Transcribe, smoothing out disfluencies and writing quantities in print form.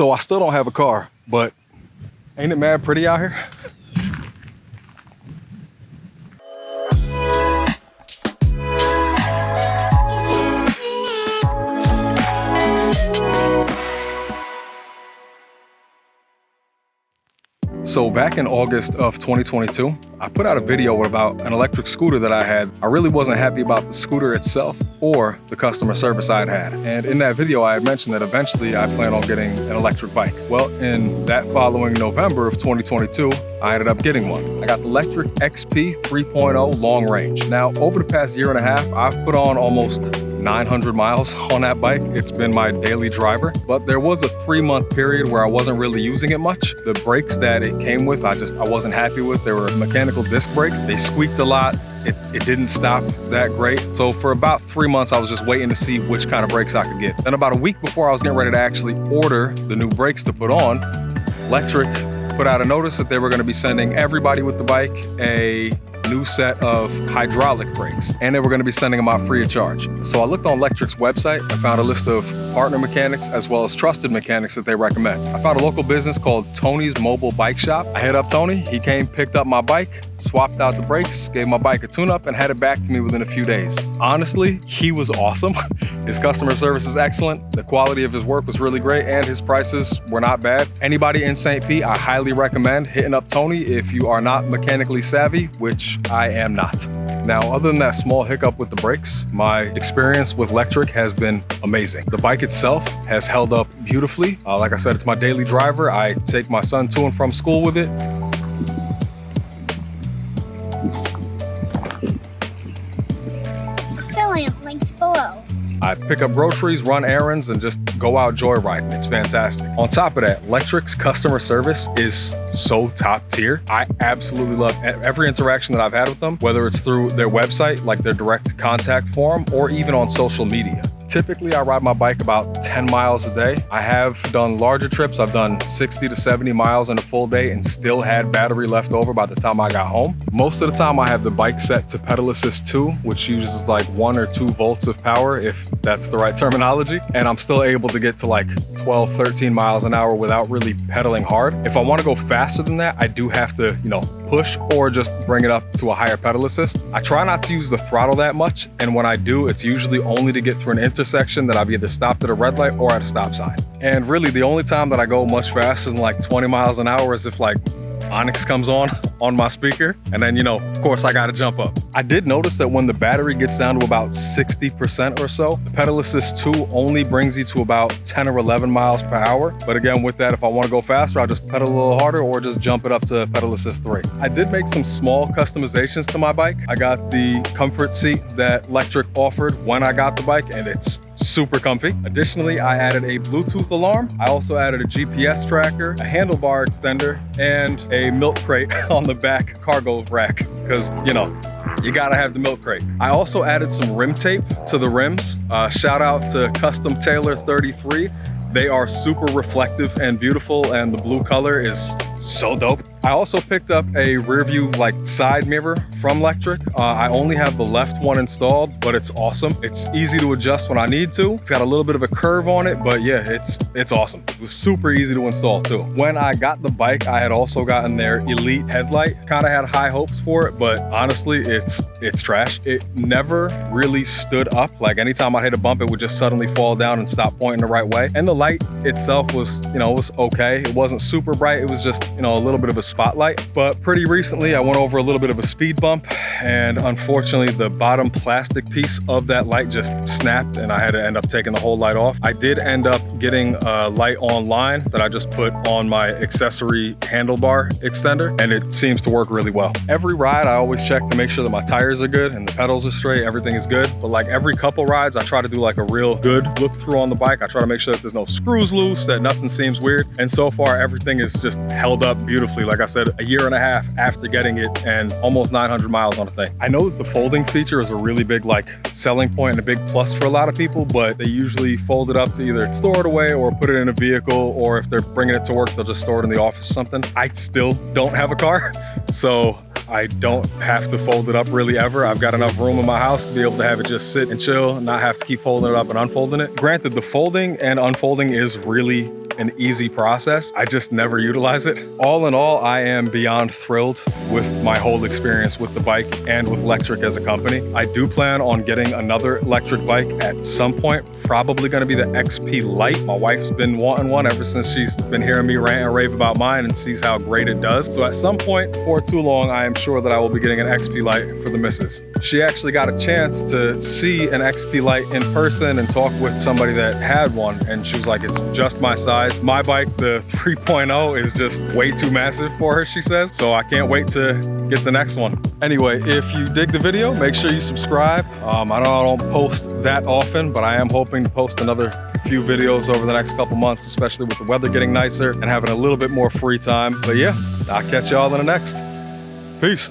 So I still don't have a car, but ain't it mad pretty out here? So back in August of 2022, I put out a video about an electric scooter that I had. I really wasn't happy about the scooter itself or the customer service I had. And in that video, I had mentioned that eventually I plan on getting an electric bike. Well, in that following November of 2022, I ended up getting one. I got the Lectric XP 3.0 long range. Now, over the past year and a half, I've put on almost 900 miles on that bike. It's been my daily driver, but there was a 3-month period where I wasn't really using it much. The brakes that it came with, I wasn't happy with. They were mechanical disc brakes. They squeaked a lot. It didn't stop that great. So for about 3 months, I was just waiting to see which kind of brakes I could get. Then about a week before I was getting ready to actually order the new brakes to put on, Lectric put out a notice that they were going to be sending everybody with the bike a new set of hydraulic brakes, and they were going to be sending them out free of charge. So I looked on Lectric's website and found a list of partner mechanics as well as trusted mechanics that they recommend. I found a local business called Tony's Mobile Bike Shop. I hit up Tony, he came, picked up my bike, swapped out the brakes, gave my bike a tune-up, and had it back to me within a few days. Honestly, he was awesome. His customer service is excellent, the quality of his work was really great, and his prices were not bad. Anybody in St. Pete, I highly recommend hitting up Tony if you are not mechanically savvy, which I am not. Now, other than that small hiccup with the brakes, my experience with Lectric has been amazing. The bike itself has held up beautifully. Like I said, it's my daily driver. I take my son to and from school with it. Affiliate links below. I pick up groceries, run errands, and just go out joyriding. It's fantastic. On top of that, Lectric's customer service is so top tier. I absolutely love every interaction that I've had with them, whether it's through their website, like their direct contact forum, or even on social media. Typically, I ride my bike about 10 miles a day. I have done larger trips. I've done 60 to 70 miles in a full day and still had battery left over by the time I got home. Most of the time, I have the bike set to pedal assist 2, which uses like 1 or 2 volts of power, if that's the right terminology. And I'm still able to get to like 12, 13 miles an hour without really pedaling hard. If I want to go faster than that, I do have to, push or just bring it up to a higher pedal assist. I try not to use the throttle that much, and when I do, it's usually only to get through an intersection that I've either stopped at a red light or at a stop sign. And really, the only time that I go much faster than like 20 miles an hour is if like Onyx comes on my speaker, and then of course I gotta jump up. I did notice that when the battery gets down to about 60% or so, the pedal assist 2 only brings you to about 10 or 11 miles per hour. But again, with that, if I want to go faster, I'll just pedal a little harder or just jump it up to pedal assist 3. I did make some small customizations to my bike. I got the comfort seat that Lectric offered when I got the bike, and it's super comfy. Additionally, I added a Bluetooth alarm. I also added a GPS tracker, a handlebar extender, and a milk crate on the back cargo rack, because you gotta have the milk crate. I also added some rim tape to the rims. Shout out to Custom Tailor 33. They are super reflective and beautiful, and the blue color is so dope. I also picked up a rear view side mirror from Lectric. I only have the left one installed, but it's awesome. It's easy to adjust when I need to. It's got a little bit of a curve on it, but yeah, it's awesome. It was super easy to install too. When I got the bike, I had also gotten their Elite headlight. Kind of had high hopes for it, but honestly, it's trash. It never really stood up. Like anytime I hit a bump, it would just suddenly fall down and stop pointing the right way. And the light itself was, was okay. It wasn't super bright. It was just, a little bit of a spotlight. But pretty recently, I went over a little bit of a speed bump, and unfortunately, the bottom plastic piece of that light just snapped, and I had to end up taking the whole light off. I did end up getting a light online that I just put on my accessory handlebar extender, and it seems to work really well. Every ride, I always check to make sure that my tires are good and the pedals are straight, everything is good. But like every couple rides, I try to do like a real good look through on the bike. I try to make sure that there's no screws loose, that nothing seems weird. And so far, everything is just held up beautifully. Like I said, a year and a half after getting it and almost 900 miles on the thing. I know that the folding feature is a really big selling point and a big plus for a lot of people, but they usually fold it up to either store it away or put it in a vehicle, or if they're bringing it to work, they'll just store it in the office or something. I still don't have a car, so I don't have to fold it up really ever. I've got enough room in my house to be able to have it just sit and chill and not have to keep folding it up and unfolding it. Granted, the folding and unfolding is really an easy process. I just never utilize it. All in all, I am beyond thrilled with my whole experience with the bike and with Lectric as a company. I do plan on getting another electric bike at some point. Probably gonna be the XP Lite. My wife's been wanting one ever since she's been hearing me rant and rave about mine and sees how great it does. So at some point, before too long, I am sure that I will be getting an XP Lite for the missus. She actually got a chance to see an XP Lite in person and talk with somebody that had one, and she was like, it's just my size. My bike, the 3.0, is just way too massive for her, she says. So I can't wait to get the next one. Anyway, if you dig the video, make sure you subscribe. I know I don't post that often, but I am hoping to post another few videos over the next couple months, especially with the weather getting nicer and having a little bit more free time. But yeah, I'll catch y'all in the next. Peace.